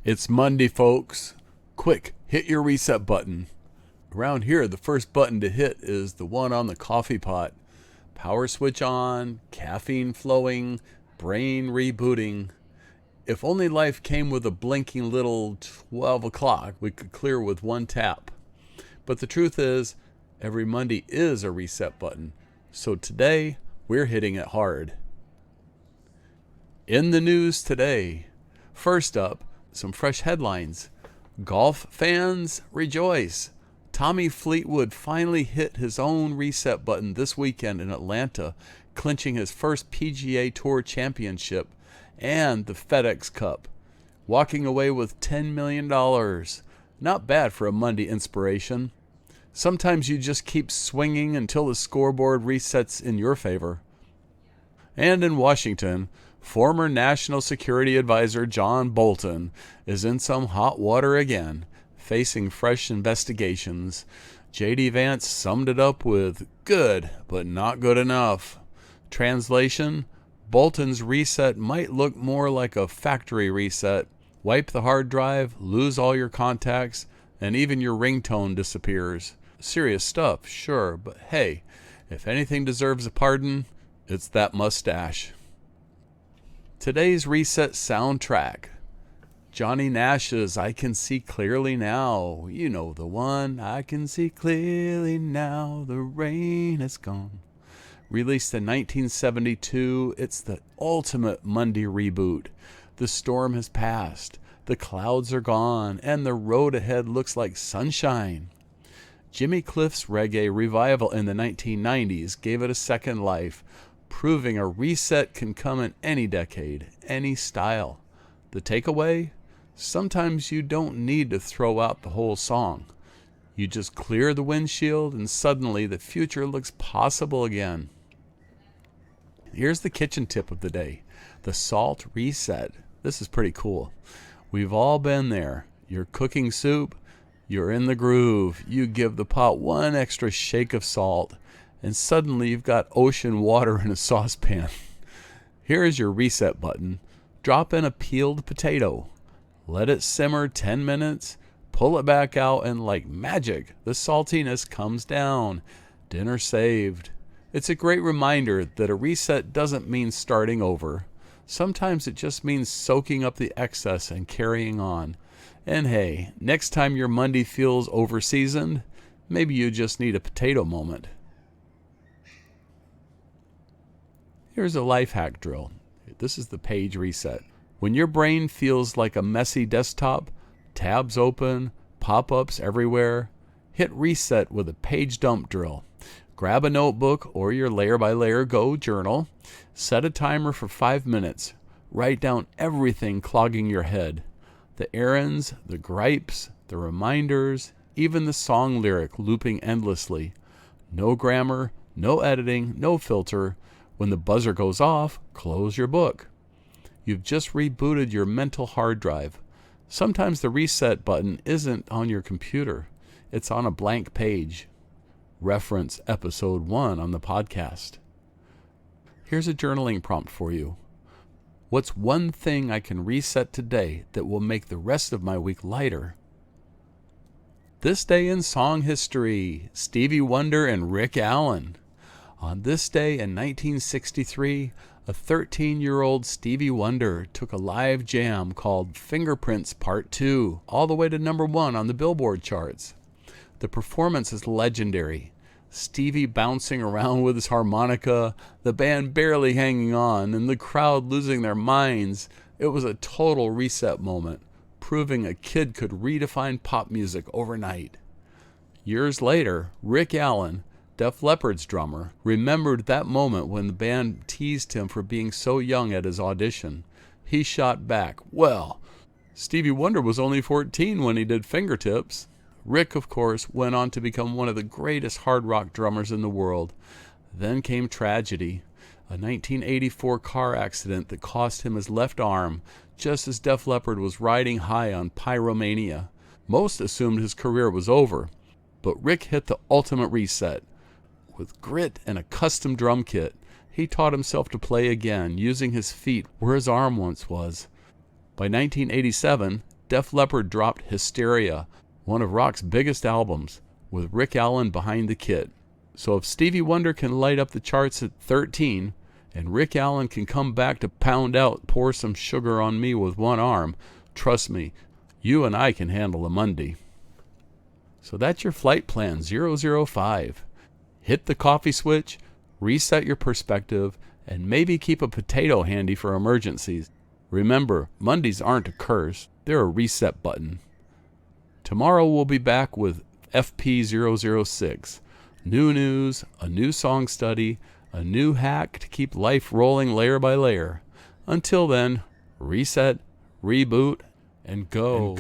It's Monday, folks. Quick, hit your reset button. Around here, the first button to hit is the one on the coffee pot. Power switch on, caffeine flowing, brain rebooting. If only life came with a blinking little 12 o'clock, we could clear with one tap. But the truth is, every Monday is a reset button. So today, we're hitting it hard. In the news today, first up, some fresh headlines. Golf fans, rejoice. Tommy Fleetwood finally hit his own reset button this weekend in Atlanta, clinching his first PGA Tour championship and the FedEx Cup, walking away with $10 million. Not bad for a Monday inspiration. Sometimes you just keep swinging until the scoreboard resets in your favor. And in Washington, former National Security Advisor John Bolton is in some hot water again, facing fresh investigations. J.D. Vance summed it up with, good, but not good enough. Translation, Bolton's reset might look more like a factory reset. Wipe the hard drive, lose all your contacts, and even your ringtone disappears. Serious stuff, sure, but hey, if anything deserves a pardon, it's that mustache. Today's reset soundtrack. Johnny Nash's I Can See Clearly Now. You know the one. I can see clearly now, the rain is gone. Released in 1972, it's the ultimate Monday reboot. The storm has passed, the clouds are gone, and the road ahead looks like sunshine. Jimmy Cliff's reggae revival in the 1990s gave it a second life, proving a reset can come in any decade, any style. The takeaway? Sometimes you don't need to throw out the whole song. You just clear the windshield and suddenly the future looks possible again. Here's the kitchen tip of the day. The salt reset. This is pretty cool. We've all been there. You're cooking soup. You're in the groove. You give the pot one extra shake of salt, and suddenly you've got ocean water in a saucepan. Here is your reset button. Drop in a peeled potato. Let it simmer 10 minutes. Pull it back out, and like magic, the saltiness comes down. Dinner saved. It's a great reminder that a reset doesn't mean starting over. Sometimes it just means soaking up the excess and carrying on. And hey, next time your Monday feels overseasoned, maybe you just need a potato moment. Here's a life hack drill. This is the page reset. When your brain feels like a messy desktop, tabs open, pop-ups everywhere, hit reset with a page dump drill. Grab a notebook or your layer-by-layer Go journal. Set a timer for 5 minutes. Write down everything clogging your head. The errands, the gripes, the reminders, even the song lyric looping endlessly. No grammar, no editing, no filter. When the buzzer goes off, close your book. You've just rebooted your mental hard drive. Sometimes the reset button isn't on your computer. It's on a blank page. Reference episode 1 on the podcast. Here's a journaling prompt for you. What's one thing I can reset today that will make the rest of my week lighter? This day in song history, Stevie Wonder and Rick Allen. On this day in 1963, a 13-year-old Stevie Wonder took a live jam called Fingerprints Part 2 all the way to number 1 on the Billboard charts. The performance is legendary. Stevie bouncing around with his harmonica, the band barely hanging on, and the crowd losing their minds. It was a total reset moment, proving a kid could redefine pop music overnight. Years later, Rick Allen, Def Leppard's drummer, remembered that moment when the band teased him for being so young at his audition. He shot back, well, Stevie Wonder was only 14 when he did Fingertips. Rick, of course, went on to become one of the greatest hard rock drummers in the world. Then came tragedy, a 1984 car accident that cost him his left arm, just as Def Leppard was riding high on pyromania. Most assumed his career was over, but Rick hit the ultimate reset. With grit and a custom drum kit, he taught himself to play again, using his feet where his arm once was. By 1987, Def Leppard dropped Hysteria, one of rock's biggest albums, with Rick Allen behind the kit. So if Stevie Wonder can light up the charts at 13, and Rick Allen can come back to pound out Pour Some Sugar on Me with one arm, trust me, you and I can handle a Monday. So that's your flight plan 005. Hit the coffee switch, reset your perspective, and maybe keep a potato handy for emergencies. Remember, Mondays aren't a curse, they're a reset button. Tomorrow we'll be back with FP006. New news, a new song study, a new hack to keep life rolling layer by layer. Until then, reset, reboot, and go.